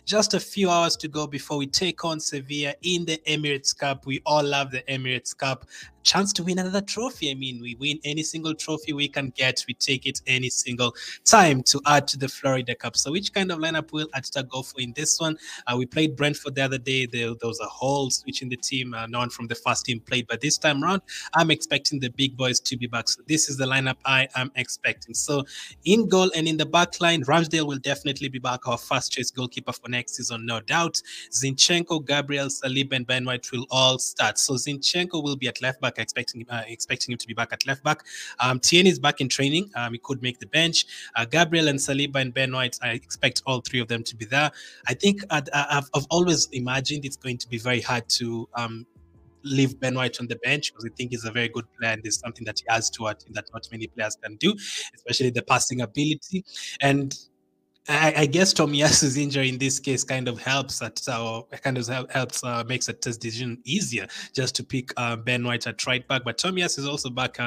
Just a few hours to go before we take on Sevilla in the Emirates Cup. We all love the Emirates Cup. Chance to win another trophy. I mean, we win any single trophy we can get. We take it any single time to add to the Florida Cup. So which kind of lineup will Arteta go for in this one? We played Brentford the other day. There was a whole switch in the team. No one from the first team played. But this time around, I'm expecting the big boys to be back. So this is the lineup I am expecting. So in goal and in the back line, Ramsdale will definitely be back, our first choice goalkeeper for next season, no doubt. Zinchenko, Gabriel, Saliba, and Ben White will all start. So Zinchenko will be at left back, expecting him to be back at left back. Tierney is back in training. He could make the bench. Gabriel and Saliba and Ben White, I expect all three of them to be there. I think I've always imagined it's going to be very hard to leave Ben White on the bench because I think he's a very good player and there's something that he has to add that not many players can do, especially the passing ability. And I guess Tomiyasu's injury in this case kind of helps makes a test decision easier just to pick Ben White at right back. But Tomiyasu is also back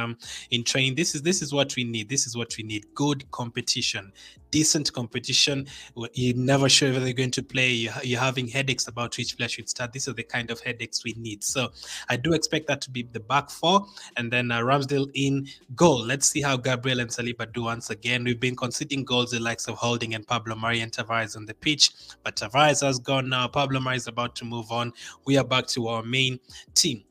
in training. This is what we need. This is what we need. Good competition, decent competition. You're never sure whether they're going to play. You're having headaches about which player should start. These are the kind of headaches we need. So I do expect that to be the back four, and then Ramsdale in goal. Let's see how Gabriel and Saliba do once again. We've been conceding goals the likes of Holding and Pablo Mari and Tavares on the pitch, but Tavares has gone now. Pablo Mari is about to move on. We are back to our main team.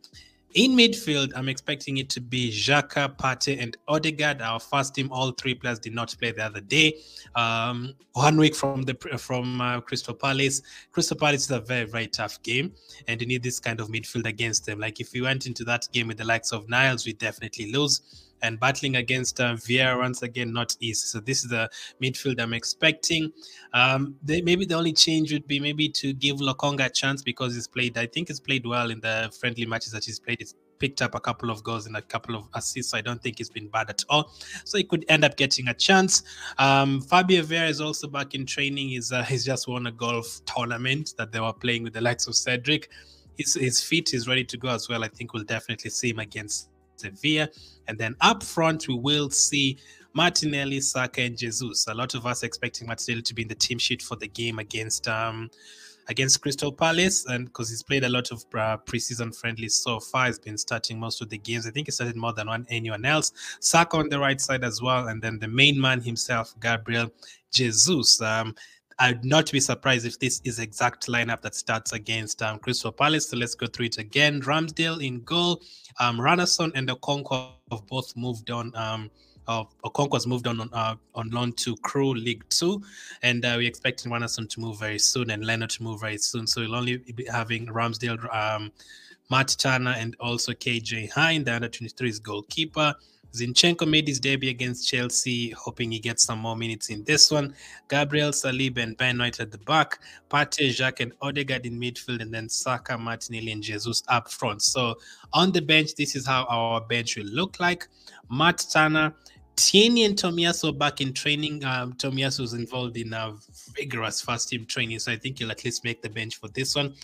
In midfield, I'm expecting it to be Xhaka, Partey, and Odegaard. Our first team, all three players did not play the other day. 1 week from Crystal Palace. Crystal Palace is a very, very tough game, and you need this kind of midfield against them. Like if we went into that game with the likes of Niles, we definitely lose. And battling against Vieira once again, not easy. So this is the midfield I'm expecting. Maybe the only change would be maybe to give Lokonga a chance because he's played well in the friendly matches that he's played. He's picked up a couple of goals and a couple of assists. So I don't think he's been bad at all. So he could end up getting a chance. Fabio Vieira is also back in training. He's just won a golf tournament that they were playing with the likes of Cedric. His feet is ready to go as well. I think we'll definitely see him against Sevilla. And then up front, we will see Martinelli, Saka, and Jesus. A lot of us expecting Martinelli to be in the team sheet for the game against Crystal Palace, and because he's played a lot of preseason friendlies so far, he's been starting most of the games. I think he started more than anyone else. Saka on the right side as well, and then the main man himself, Gabriel Jesus. I'd not be surprised if this is exact lineup that starts against Crystal Palace. So let's go through it again. Ramsdale in goal. Ranasson and Okonkwo have both moved on. Okonkwo's moved on loan to Crew League 2, and we're expecting Ranasson to move very soon and Leonard to move very soon. So we'll only be having Ramsdale, Matt Turner, and also KJ Hine, the under 23's goalkeeper. Zinchenko made his debut against Chelsea, hoping he gets some more minutes in this one. Gabriel, Saliba, and Ben White at the back. Partey, Xhaka, and Odegaard in midfield, and then Saka, Martinelli, and Jesus up front. So on the bench, this is how our bench will look like. Matt Turner, Tierney, and Tomiyasu back in training. Tomiyasu was involved in a vigorous first team training, so I think he'll at least make the bench for this one.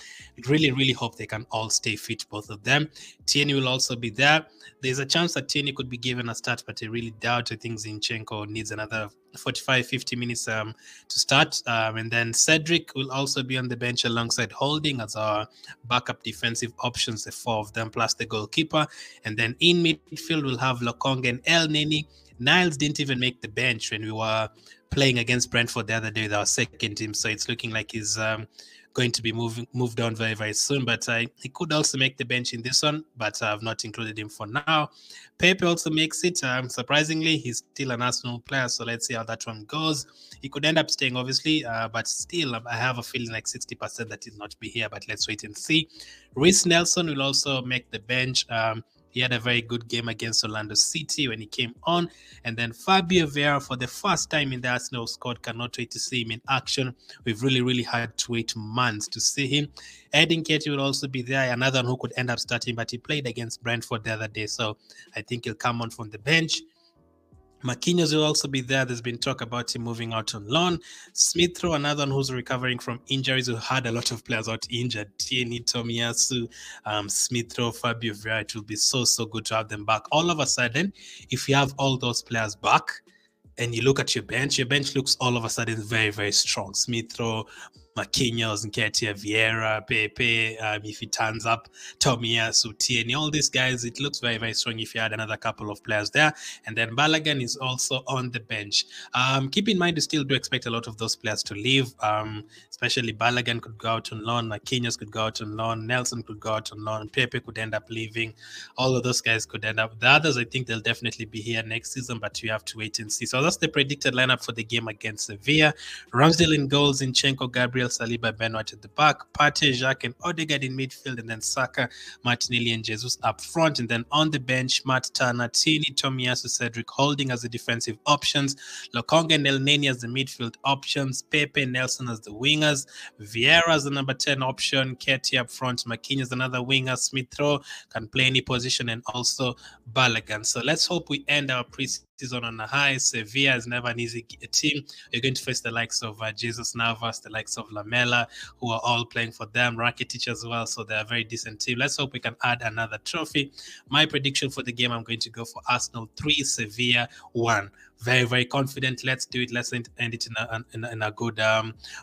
Really, really hope they can all stay fit, both of them. Tierney will also be there. There's a chance that Tierney could be given a start, but I really doubt. I think Zinchenko needs another 45-50 minutes to start. And then Cedric will also be on the bench alongside Holding as our backup defensive options, the four of them, plus the goalkeeper. And then in midfield, we'll have Lokonga and El Neni. Niles didn't even make the bench when we were playing against Brentford the other day with our second team, so it's looking like he's going to be moved on very, very soon. But he could also make the bench in this one, but I've not included him for now. Pepe also makes it. Surprisingly, he's still an Arsenal player, so let's see how that one goes. He could end up staying, obviously, but still, I have a feeling like 60% that he'll not be here, but let's wait and see. Reece Nelson will also make the bench. He had a very good game against Orlando City when he came on. And then Fabio Vieira, for the first time in the Arsenal squad, cannot wait to see him in action. We've really, really had to wait months to see him. Glen Kightley will also be there, another one who could end up starting, but he played against Brentford the other day, so I think he'll come on from the bench. Marquinhos will also be there. There's been talk about him moving out on loan. Smith Rowe, another one who's recovering from injuries, who had a lot of players out injured. Tierney, Tomiyasu, Smith Rowe, Fabio Vieira. It will be so, so good to have them back. All of a sudden, if you have all those players back and you look at your bench looks all of a sudden very, very strong. Smith Rowe, Marquinhos, Nketiah, Vieira, Pepe, if he turns up, Tomiyasu And Tierney, all these guys, it looks very, very strong if you add another couple of players there. And then Balogun is also on the bench. Keep in mind, you still do expect a lot of those players to leave, especially Balogun could go out on loan, Marquinhos could go out on loan, Nelson could go out on loan, Pepe could end up leaving. All of those guys could end up. The others, I think they'll definitely be here next season, but you have to wait and see. So that's the predicted lineup for the game against Sevilla. Ramsdale in goals, Zinchenko, Gabriel, Saliba, Benoit at the back, Partey, Jacques, and Odegaard in midfield, and then Saka, Martinelli, and Jesus up front. And then on the bench, Matt Turner, Tierney, Tomiyasu, Cedric Holding as the defensive options, Lokonga and Elneny as the midfield options, Pepe, Nelson as the wingers, Vieira as the number 10 option, Nketiah up front, Marquinhos another winger, Smith Rowe can play any position, and also Balogun. So let's hope we end our preseason on a high. Sevilla is never an easy team. You're going to face the likes of Jesus Navas, the likes of Lamela, who are all playing for them, Rakitic as well. So they're a very decent team. Let's hope we can add another trophy. My prediction for the game, I'm going to go for Arsenal 3, Sevilla 1. Very, very confident. Let's do it. Let's end it in a good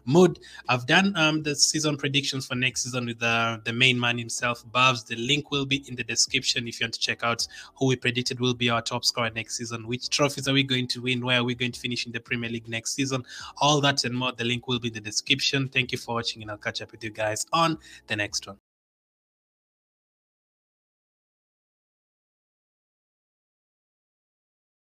mood. I've done the season predictions for next season with the main man himself, Babs. The link will be in the description if you want to check out who we predicted will be our top scorer next season, which trophies are we going to win, where are we going to finish in the Premier League next season, all that and more. The link will be in the description. Thank you for watching, and I'll catch up with you guys on the next one.